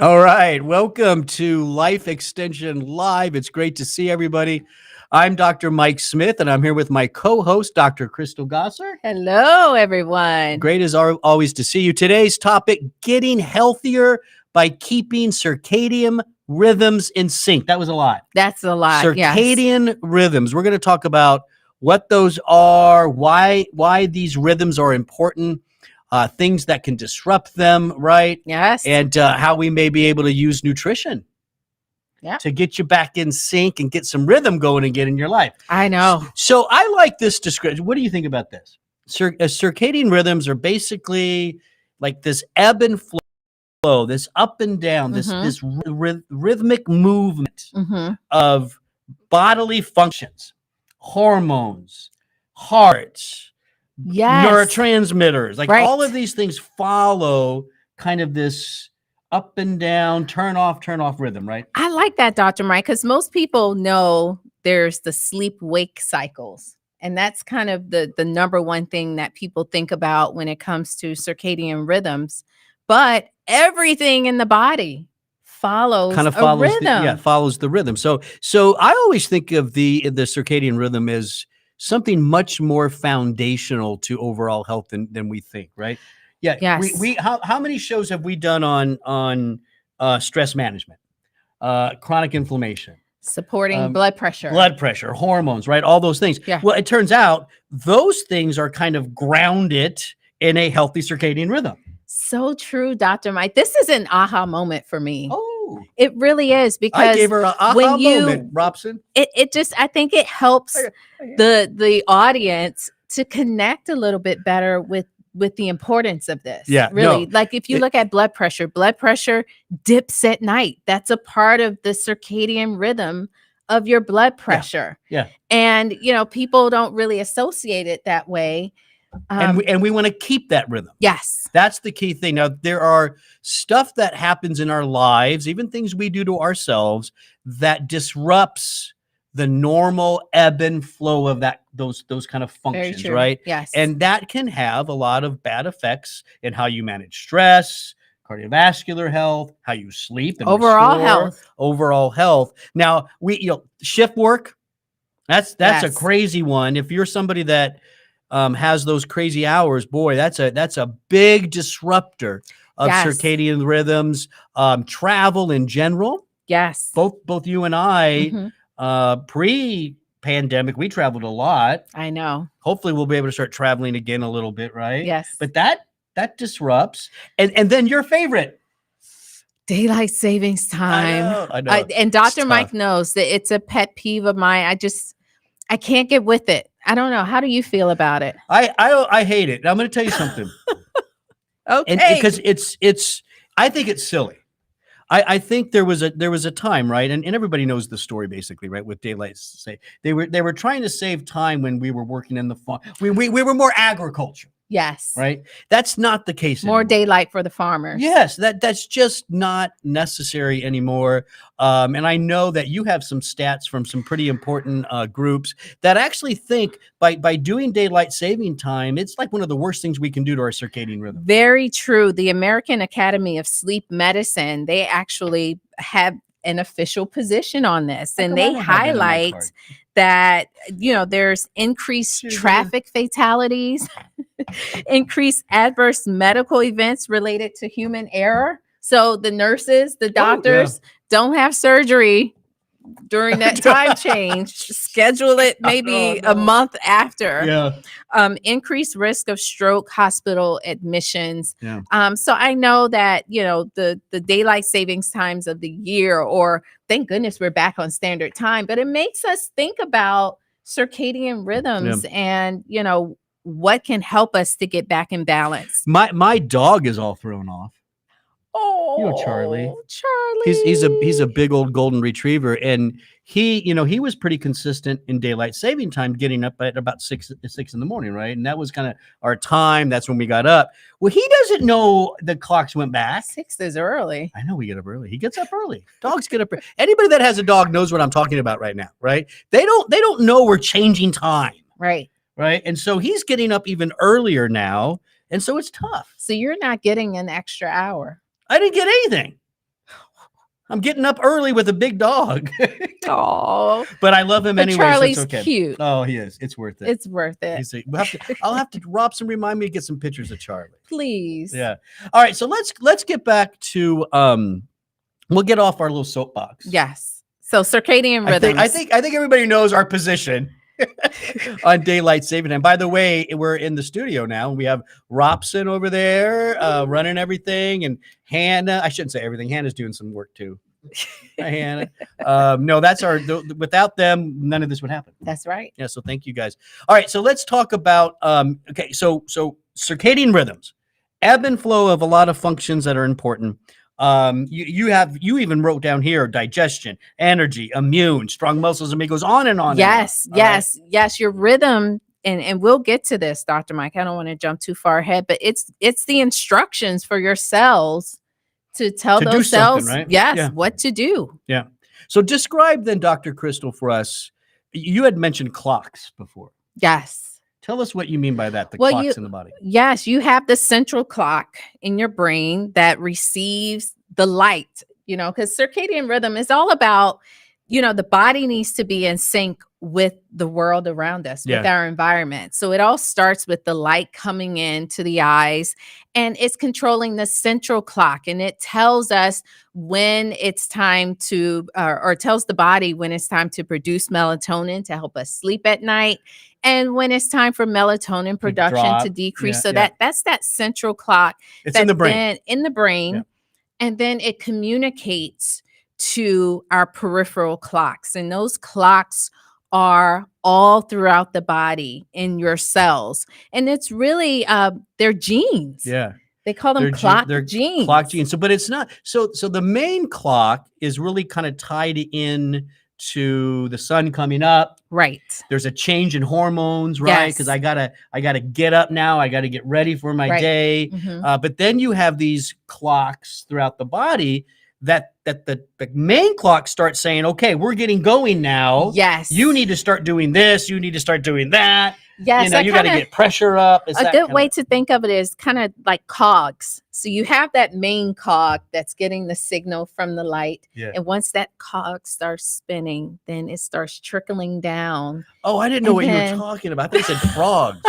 All right. Welcome to Life Extension Live. It's great to see everybody. I'm Dr. Mike Smith, and I'm here with my co-host, Dr. Crystal Gosser. Hello, everyone. Great as always to see you. Today's topic, getting healthier by keeping circadian rhythms in sync. That was a lot. That's a lot. Circadian rhythms. We're going to talk about what those are, why these rhythms are important, things that can disrupt them, right? Yes. And how we may be able to use nutrition Yeah. to get you back in sync and get some rhythm going again in your life. I know. So I like this description. What do you think about this? Circadian rhythms are basically like this ebb and flow, this up and down, this rhythmic movement of bodily functions, hormones, hearts, neurotransmitters, like all of these things follow kind of this up and down, turn off rhythm, right? I like that, Dr. Mike, because most people know there's the sleep-wake cycles. And that's kind of the number one thing that people think about when it comes to circadian rhythms. But everything in the body follows a rhythm. Follows the rhythm. So I always think of the circadian rhythm as something much more foundational to overall health than we think, right? Yeah. Yes. We how many shows have we done on stress management, chronic inflammation, supporting blood pressure, hormones, right? All those things. Yeah. Well, it turns out those things are kind of grounded in a healthy circadian rhythm. So true, Dr. Mike. This is an aha moment for me. Oh, it really is, because I gave her an aha moment, Robson. It just, I think it helps the audience to connect a little bit better with the importance of this. Yeah, really. Like if you look at blood pressure dips at night. That's a part of the circadian rhythm of your blood pressure. Yeah. And people don't really associate it that way. And we want to keep that rhythm. Yes. That's the key thing. Now, there are stuff that happens in our lives, even things we do to ourselves, that disrupts the normal ebb and flow of those kind of functions, right? Yes. And that can have a lot of bad effects in how you manage stress, cardiovascular health, how you sleep, and overall health. Now, shift work, that's a crazy one. If you're somebody that has those crazy hours, boy, that's a big disruptor of circadian rhythms. Travel in general. Yes. Both you and I, pre-pandemic, we traveled a lot. I know. Hopefully we'll be able to start traveling again a little bit, right? Yes. But that disrupts. And then your favorite, daylight savings time. I know. And Dr. Mike knows that it's a pet peeve of mine. I can't get with it. I don't know. How do you feel about it? I hate it. I'm going to tell you something. Okay. And because I think it's silly. I think there was a time, right? And everybody knows the story basically, right? With daylight say they were trying to save time when we were working in the farm. We were more agriculture. Yes. Right. That's not the case anymore. More daylight for the farmers. Yes. That's just not necessary anymore. And I know that you have some stats from some pretty important groups that actually think by doing daylight saving time, it's like one of the worst things we can do to our circadian rhythm. Very true. The American Academy of Sleep Medicine, they actually have an official position on this, and they highlight that there's increased traffic fatalities, increased adverse medical events related to human error. So the nurses, the doctors don't have surgery during that time change. Schedule it maybe a month after. Increased risk of stroke, hospital admissions. So I know that the daylight savings times of the year, or thank goodness we're back on standard time, but it makes us think about circadian rhythms and what can help us to get back in balance. My dog is all thrown off. Oh, Charlie. Charlie. He's a big old golden retriever, and he was pretty consistent in daylight saving time, getting up at about 6 in the morning, right? And that was kind of our time. That's when we got up. Well, he doesn't know the clocks went back. 6 is early. I know we get up early. He gets up early. Dogs get up early. Anybody that has a dog knows what I'm talking about right now, right? They don't know we're changing time. Right. Right. And so he's getting up even earlier now. And so it's tough. So you're not getting an extra hour. I didn't get anything. I'm getting up early with a big dog. Oh, but I love him anyway. Charlie's so it's okay. cute. Oh, he is. It's worth it. It's worth it. I'll have to Robson remind me to get some pictures of Charlie. Please. Yeah. All right. So let's get back to we'll get off our little soapbox. Yes. So circadian rhythms. I think everybody knows our position on daylight saving time. By the way, we're in the studio now. We have Robson over there running everything, and Hannah. I shouldn't say everything. Hannah's doing some work too. Hi, Hannah. No, that's without them, none of this would happen. That's right. Yeah. So thank you guys. All right. So let's talk about okay. So circadian rhythms, ebb and flow of a lot of functions that are important. You even wrote down here digestion, energy, immune, strong muscles, and it goes on and on. Yes, and on. yes, right? Yes. Your rhythm, and we'll get to this, Dr. Mike. I don't want to jump too far ahead, but it's the instructions for your cells to tell those cells, right? Yes, what to do. Yeah. So describe then, Dr. Crystal, for us. You had mentioned clocks before. Yes. Tell us what you mean by that, clocks in the body. Yes, you have the central clock in your brain that receives the light, because circadian rhythm is all about, the body needs to be in sync with the world around us, with our environment. So it all starts with the light coming into the eyes, and it's controlling the central clock, and it tells us when it's time to, or tells the body when it's time to produce melatonin to help us sleep at night. And when it's time for melatonin production to decrease. That's that central clock. It's in the brain. Yeah. And then it communicates to our peripheral clocks. And those clocks are all throughout the body in your cells. And it's really their genes. Yeah. They call them clock genes. Clock genes. So, but it's not. So the main clock is really kind of tied in to the sun coming up. Right. There's a change in hormones, right? Because I gotta get up now. I gotta get ready for my day. Mm-hmm. But then you have these clocks throughout the body that the main clock starts saying, okay, we're getting going now. Yes. You need to start doing this. You need to start doing that. Yes. You got to get pressure up. A good way to think of it is kind of like cogs. So you have that main cog that's getting the signal from the light. Yeah. And once that cog starts spinning, then it starts trickling down. Oh, I didn't know what you were talking about. I thought you said frogs.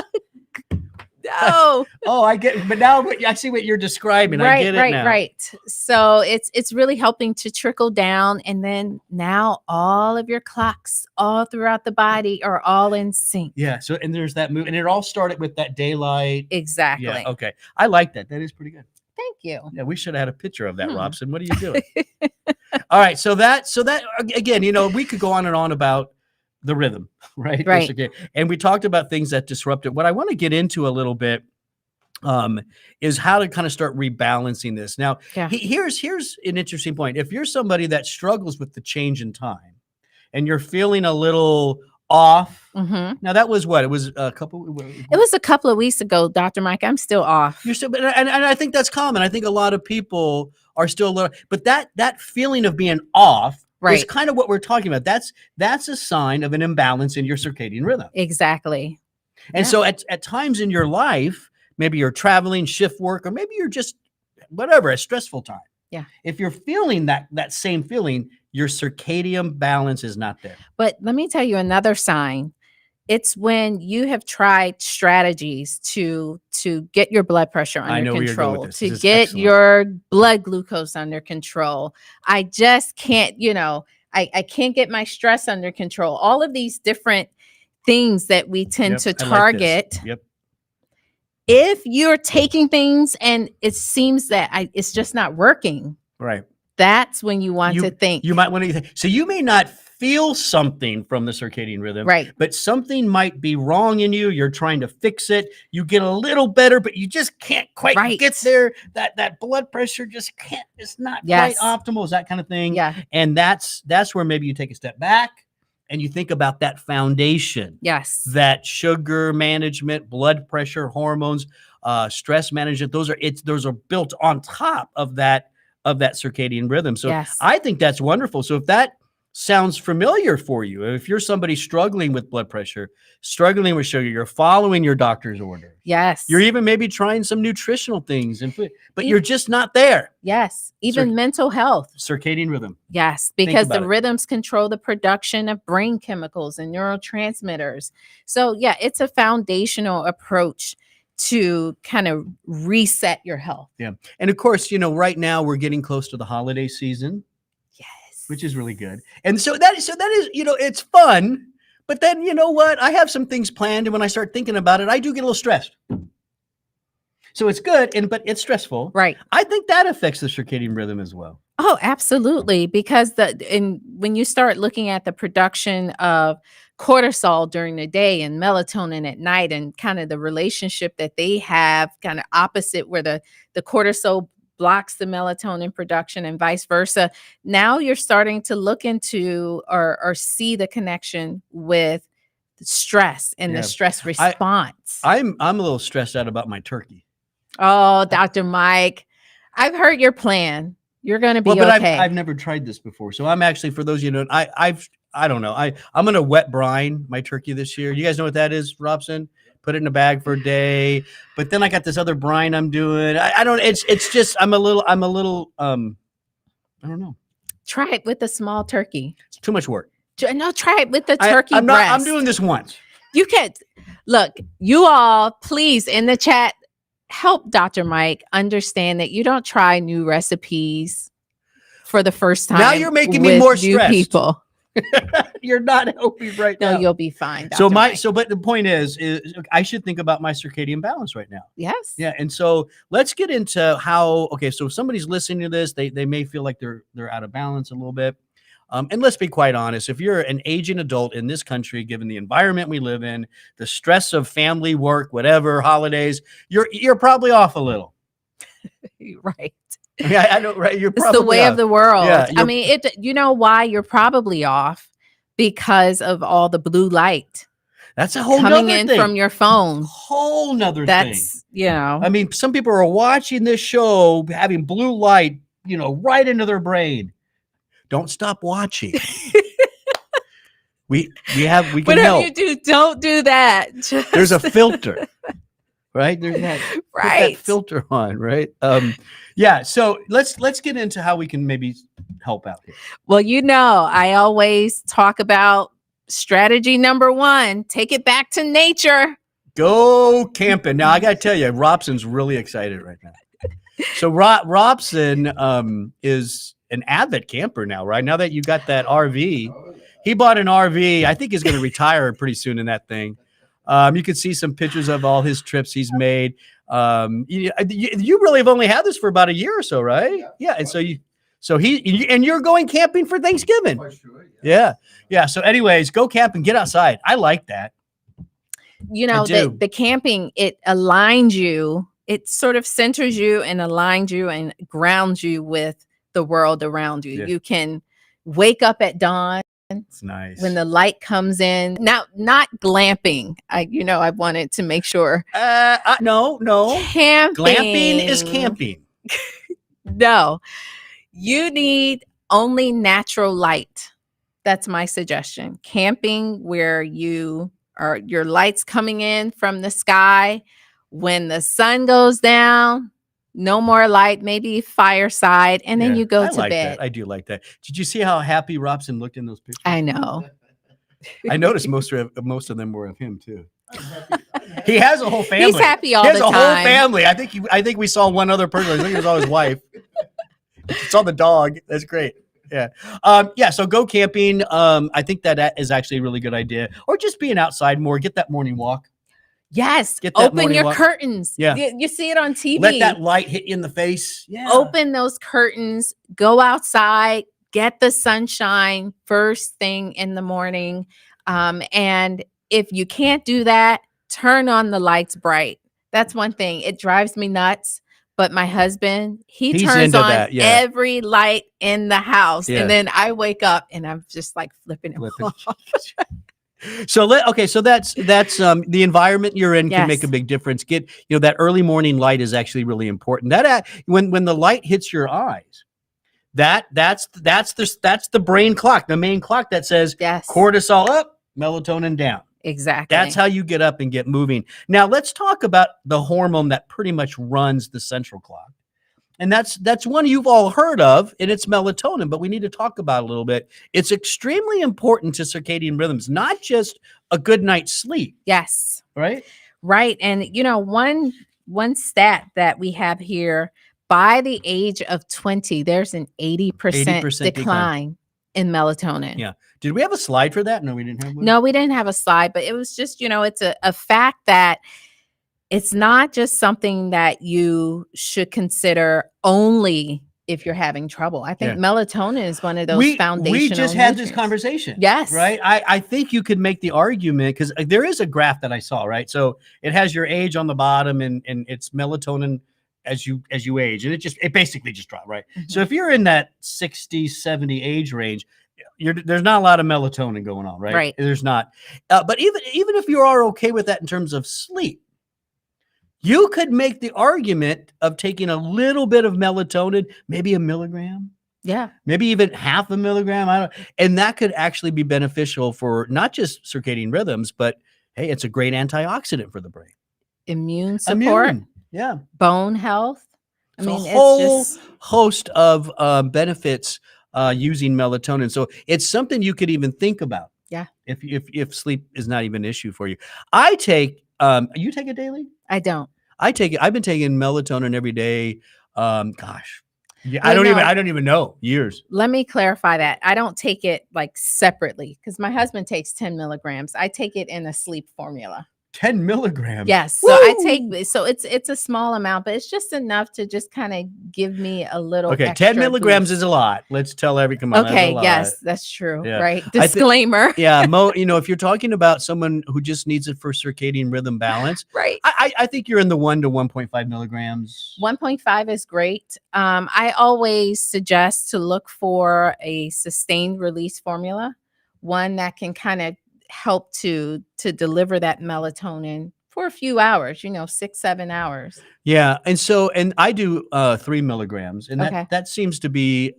No. Oh, I get, but now I see what you're describing. Right, I get it now. Right. So it's really helping to trickle down, and then now all of your clocks all throughout the body are all in sync. Yeah. So and there's that move, and it all started with that daylight. Exactly. Yeah. Okay. I like that. That is pretty good. Thank you. Yeah, we should have had a picture of that, Robson. What are you doing? All right. So that again, we could go on and on about the rhythm, right? Right. And we talked about things that disrupt it. What I want to get into a little bit is how to kind of start rebalancing this. Now, here's an interesting point. If you're somebody that struggles with the change in time and you're feeling a little off, now that was what? It was a couple of weeks ago, Dr. Mike. I'm still off. You're still, and I think that's common. I think a lot of people are still a little, but that feeling of being off, right, is kind of what we're talking about. That's a sign of an imbalance in your circadian rhythm. Exactly. And so at times in your life, maybe you're traveling, shift work, or maybe you're just whatever, a stressful time. Yeah. If you're feeling that same feeling, your circadian balance is not there. But let me tell you another sign. It's when you have tried strategies to get your blood pressure under control, to get your blood glucose under control. I just can't, I can't get my stress under control. All of these different things that we tend to target. Yep. If you're taking things and it seems that it's just not working, right? That's when you want to think. You might want to think. So you may not feel something from the circadian rhythm, right? But something might be wrong in you. You're trying to fix it. You get a little better, but you just can't quite get there. That blood pressure just can't. It's not quite optimal. Is that kind of thing? Yeah. And that's where maybe you take a step back and you think about that foundation. Yes. That sugar management, blood pressure, hormones, stress management. Those are built on top of that circadian rhythm. So I think that's wonderful. So if sounds familiar for you. If you're somebody struggling with blood pressure, struggling with sugar, you're following your doctor's order. Yes. You're even maybe trying some nutritional things and food, but you're just not there. Yes. Even mental health. Circadian rhythm. Yes, because the rhythms control the production of brain chemicals and neurotransmitters. So yeah, it's a foundational approach to kind of reset your health. Yeah. And of course, right now we're getting close to the holiday season. Yes. Which is really good. And so that is, it's fun, but then you know what? I have some things planned, and when I start thinking about it, I do get a little stressed. So it's good, but it's stressful. Right. I think that affects the circadian rhythm as well. Oh, absolutely. Because when you start looking at the production of cortisol during the day and melatonin at night, and kind of the relationship that they have, kind of opposite, where the cortisol blocks the melatonin production and vice versa. Now you're starting to look into or see the connection with stress and the stress response. I'm a little stressed out about my turkey. Oh, Dr. Mike, I've heard your plan. You're going to be okay. I've never tried this before. So I'm actually, for those I don't know. I'm going to wet brine my turkey this year. You guys know what that is, Robson? Put it in a bag for a day. But then I got this other brine I'm doing. I don't, it's just, I'm a little, I don't know. Try it with a small turkey. It's too much work. No, try it with the turkey breast. I'm doing this once. You can, look, you all, please, in the chat, help Dr. Mike understand that you don't try new recipes for the first time. Now you're making me more stressed. People. You're not helping right now. No, you'll be fine. Dr. But the point is I should think about my circadian balance right now. Yes. Yeah. And so let's get into so if somebody's listening to this, they may feel like they're out of balance a little bit. And let's be quite honest, if you're an aging adult in this country, given the environment we live in, the stress of family, work, whatever, holidays, you're probably off a little. Right. Yeah, I know, right? You're probably it's the way of the world. Yeah, I mean, you know why you're probably off? Because of all the blue light. That's a whole coming in thing. From your phone. Whole nother thing. I mean, some people are watching this show, having blue light, right into their brain. Don't stop watching. we can Whatever help. You do, don't do that. There's a filter, right? There's that, right. Put that filter on, right? Yeah. So let's get into how we can maybe help out here. Well, I always talk about strategy number 1, take it back to nature. Go camping. Now I got to tell you, Robson's really excited right now. So Robson is an avid camper now, right? Now that you got that RV, he bought an RV. I think he's going to retire pretty soon in that thing. You can see some pictures of all his trips he's made. You really have only had this for about a year or so, right? Yeah. And so you're going camping for Thanksgiving. Yeah. So anyways, go camp and get outside. I like that. The camping, it aligns you. It sort of centers you and aligns you and grounds you with the world around you. Yeah. You can wake up at dawn. It's nice when the light comes in. Now, not glamping. I wanted to make sure. No. Camping. Glamping is camping. No, you need only natural light. That's my suggestion. Camping where your light's coming in from the sky. When the sun goes down, no more light, maybe fireside, and then you go to bed. That. I do like that. Did you see how happy Robson looked in those pictures? I know. I noticed most of them were of him too. He has a whole family. He's happy all the time. He has a whole family. I think we saw one other person. I think it was all his wife. Saw the dog. That's great. Yeah. So go camping. I think that is actually a really good idea. Or just being outside more. Get that morning walk. Yes. Open your curtains. Yeah. You see it on TV. Let that light hit you in the face. Yeah. Open those curtains. Go outside. Get the sunshine first thing in the morning. And if you can't do that, turn on the lights bright. That's one thing. It drives me nuts. But my husband, he's turns on every light in the house. Yeah. And then I wake up and I'm just like flipping it off. So that's the environment you're in can make a big difference. Get that early morning light is actually really important. That when the light hits your eyes, That's the brain clock, the main clock that says cortisol up, melatonin down. Exactly. That's how you get up and get moving. Now let's talk about the hormone that pretty much runs the central clock. And that's one you've all heard of, and it's melatonin, but we need to talk about it a little bit. It's extremely important to circadian rhythms, not just a good night's sleep. Yes. Right? Right. And one stat that we have here, by the age of 20, there's an 80% decline in melatonin. Yeah. Did we have a slide for that? No, we didn't have one. No, we didn't have a slide, but it was just, it's a fact that it's not just something that you should consider only if you're having trouble. I think melatonin is one of those foundational We just had this conversation. Yes. Right? I think you could make the argument, because there is a graph that I saw, right? So it has your age on the bottom, and it's melatonin as you age, and it basically just dropped, right? Mm-hmm. So if you're in that 60, 70 age range, there's not a lot of melatonin going on, right? Right. There's not. But even if you are okay with that in terms of sleep, you could make the argument of taking a little bit of melatonin, maybe a milligram. Yeah. Maybe even half a milligram. And that could actually be beneficial for not just circadian rhythms, but hey, it's a great antioxidant for the brain. Immune support. Yeah. Bone health. I mean, it's a whole host of benefits using melatonin. So it's something you could even think about. Yeah. If sleep is not even an issue for you. I take, you take it daily? I don't. I take it. I've been taking melatonin every day. Yeah, I don't even know, years. Let me clarify that. I don't take it like separately, because my husband takes 10 milligrams. I take it in a sleep formula. 10 milligrams. Yes. So I take, so it's a small amount, but it's just enough to just kind of give me a little. Okay. 10 milligrams is a lot. Let's tell come on. Okay. Yes, that's true. Yeah. Right. Disclaimer. If you're talking about someone who just needs it for circadian rhythm balance, right. I think you're in the 1 to 1.5 milligrams. 1.5 is great. I always suggest to look for a sustained release formula, one that can kind of help to deliver that melatonin for a few hours, 6-7 hours. Yeah. And I do 3 milligrams, and that seems to be,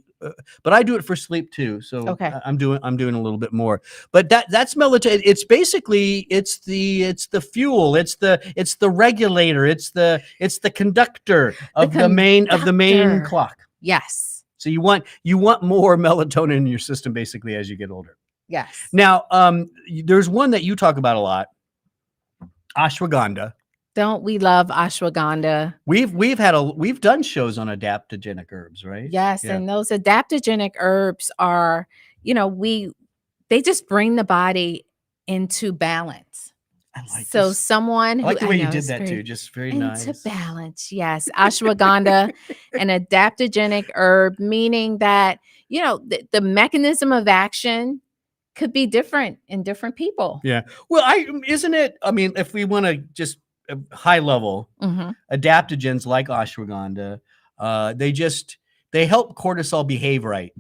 but I do it for sleep too. So I'm doing a little bit more, but that's melatonin. It's basically, it's the fuel. It's the regulator. It's the conductor of the main clock. Yes. So you want more melatonin in your system basically as you get older. Yes. Now, there's one that you talk about a lot, ashwagandha. Don't we love ashwagandha? We've done shows on adaptogenic herbs, right? Yes, yeah. And those adaptogenic herbs are, they just bring the body into balance. I like so this. Someone who I like the way you did that too, just very nice. Into balance, yes. Ashwagandha, an adaptogenic herb, meaning that the mechanism of action could be different in different people. Yeah. Well, isn't it? I mean, if we want to just high level, adaptogens like ashwagandha, they help cortisol behave right.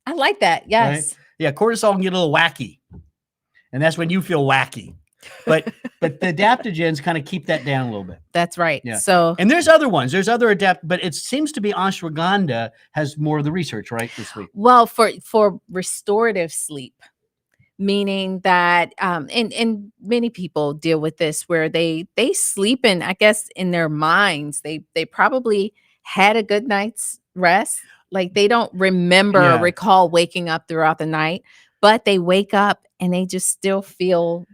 I like that. Yes. Right? Yeah. Cortisol can get a little wacky, and that's when you feel wacky. But the adaptogens kind of keep that down a little bit. That's right. Yeah. So, and there's other ones. There's other but it seems to be ashwagandha has more of the research, right, for sleep. Well, for restorative sleep, meaning that and many people deal with this where they sleep in, I guess, in their minds. They probably had a good night's rest. Like they don't recall waking up throughout the night, but they wake up and they just still feel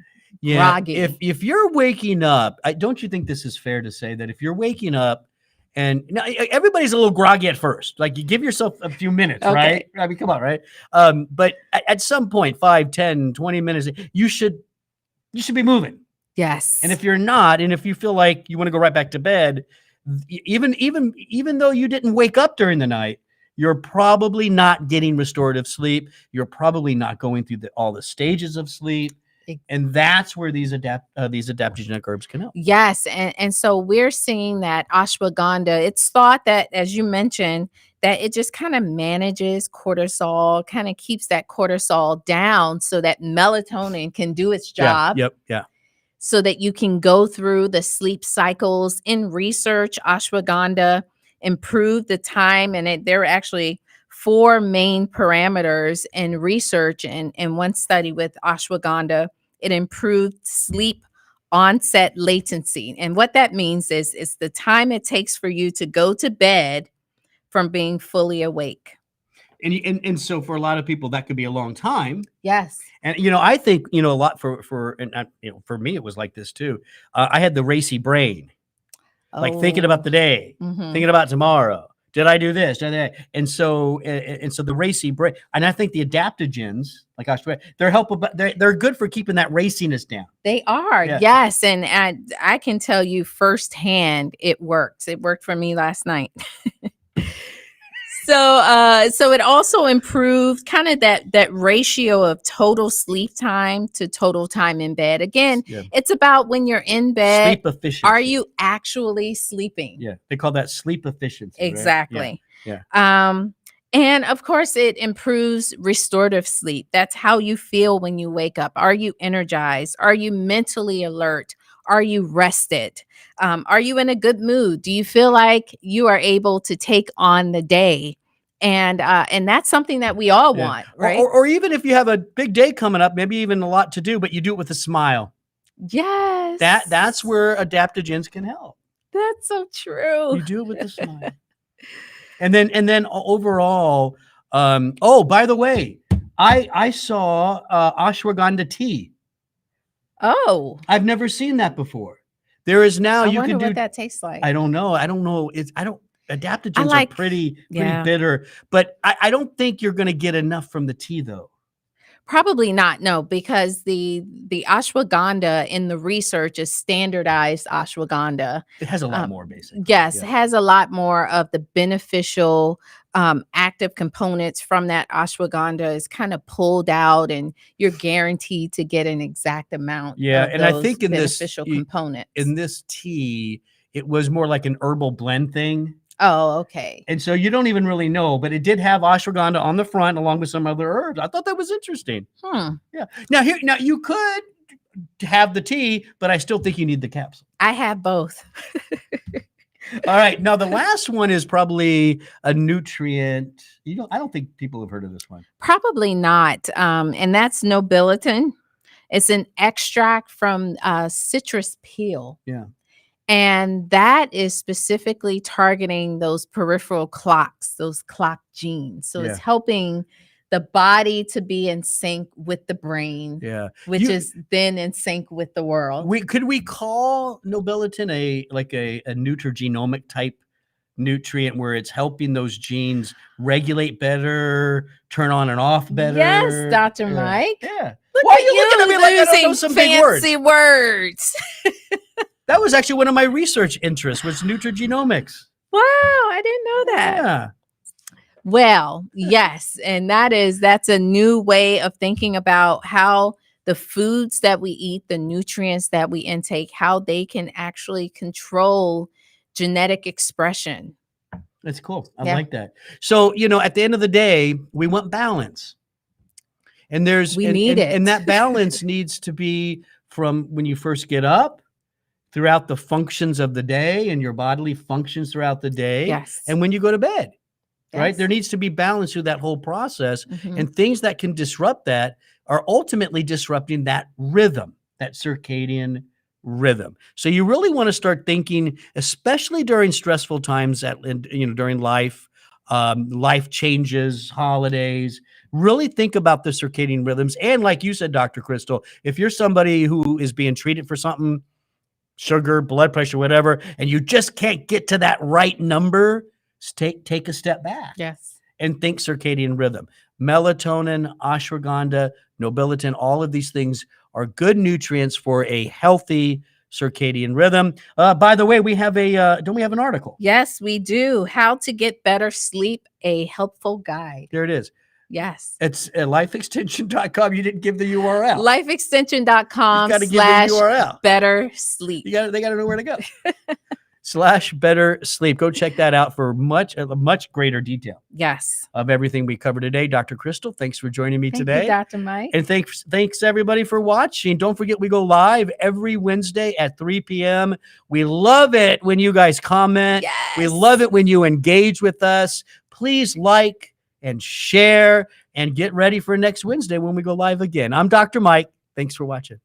groggy. If you're waking up, don't you think this is fair to say that if you're waking up and now everybody's a little groggy at first, like you give yourself a few minutes, right? I mean, come on, right? But at some point, 5, 10, 20 minutes, you should be moving. Yes. And if you're not, and if you feel like you want to go right back to bed, even though you didn't wake up during the night, you're probably not getting restorative sleep. You're probably not going through all the stages of sleep. And that's where these adaptogenic herbs can help. Yes. And so we're seeing that ashwagandha, it's thought that, as you mentioned, that it just kind of manages cortisol, kind of keeps that cortisol down so that melatonin can do its job. Yeah. So that you can go through the sleep cycles. In research, ashwagandha improved the time, and they're actually four main parameters in research. And in one study with ashwagandha, it improved sleep onset latency. And what that means is it's the time it takes for you to go to bed from being fully awake. And so for a lot of people, that could be a long time. Yes. And, I think, a lot for me, it was like this too. I had the racy brain, like thinking about the day, thinking about tomorrow. Did I do this? And so the racy brain, and I think the adaptogens, like they're good for keeping that raciness down. They are, yes. And I can tell you firsthand, it works. It worked for me last night. So it also improved kind of that ratio of total sleep time to total time in bed. Again, it's about when you're in bed. Sleep efficiency. Are you actually sleeping? Yeah, they call that sleep efficiency. Exactly. Right? Yeah. And of course, it improves restorative sleep. That's how you feel when you wake up. Are you energized? Are you mentally alert? Are you rested? Are you in a good mood? Do you feel like you are able to take on the day? And that's something that we all want, right? Or even if you have a big day coming up, maybe even a lot to do, but you do it with a smile. Yes. That's where adaptogens can help. That's so true. You do it with a smile. And then overall, by the way, I saw ashwagandha tea. Oh, I've never seen that before. There is now I wonder what that tastes like. I don't know. Adaptogens are pretty bitter, but I don't think you're going to get enough from the tea though. Probably not. No, because the ashwagandha in the research is standardized ashwagandha. It has a lot more basically. Yes, it has a lot more of the beneficial active components from that ashwagandha is kind of pulled out, and you're guaranteed to get an exact amount. Yeah, of and I think in beneficial components in this tea, it was more like an herbal blend thing. Oh, okay. And so you don't even really know, but it did have ashwagandha on the front along with some other herbs. I thought that was interesting. Yeah. Now you could have the tea, but I still think you need the capsule. I have both. All right. Now the last one is probably a nutrient. I don't think people have heard of this one. Probably not. And that's Melatonin. It's an extract from citrus peel. Yeah. And that is specifically targeting those peripheral clocks, those clock genes. So it's helping the body to be in sync with the brain, which is then in sync with the world. Could we call Melatonin a nutrigenomic type nutrient where it's helping those genes regulate better, turn on and off better? Yes, Dr. Mike. Yeah. Why are you looking at me like I don't know some fancy words? That was actually one of my research interests, was nutrigenomics. Wow, I didn't know that. Yeah. Well, yes, and that's a new way of thinking about how the foods that we eat, the nutrients that we intake, how they can actually control genetic expression. That's cool. I like that. So, at the end of the day, we want balance. And we need it. And that balance needs to be from when you first get up, throughout the functions of the day, and your bodily functions throughout the day. Yes. And when you go to bed, right? There needs to be balance through that whole process. And things that can disrupt that are ultimately disrupting that rhythm, that circadian rhythm. So you really want to start thinking, especially during stressful times during life changes, holidays, really think about the circadian rhythms. And like you said, Dr. Crystal, if you're somebody who is being treated for something, sugar, blood pressure, whatever, and you just can't get to that right number, take a step back. Yes. And think circadian rhythm. Melatonin, ashwagandha, Melatonin, all of these things are good nutrients for a healthy circadian rhythm. By the way, don't we have an article? Yes, we do. How to Get Better Sleep, a Helpful Guide. There it is. Yes. It's lifeextension.com. You didn't give the URL. Lifeextension.com / URL. better sleep. They got to know where to go. /better sleep. Go check that out for much greater detail. Yes. Of everything we covered today. Dr. Crystal, thanks for joining me today. Thank you, Dr. Mike. And thanks everybody for watching. Don't forget, we go live every Wednesday at 3 p.m. We love it when you guys comment. Yes. We love it when you engage with us. Please like, and share, and get ready for next Wednesday when we go live again. I'm Dr. Mike. Thanks for watching.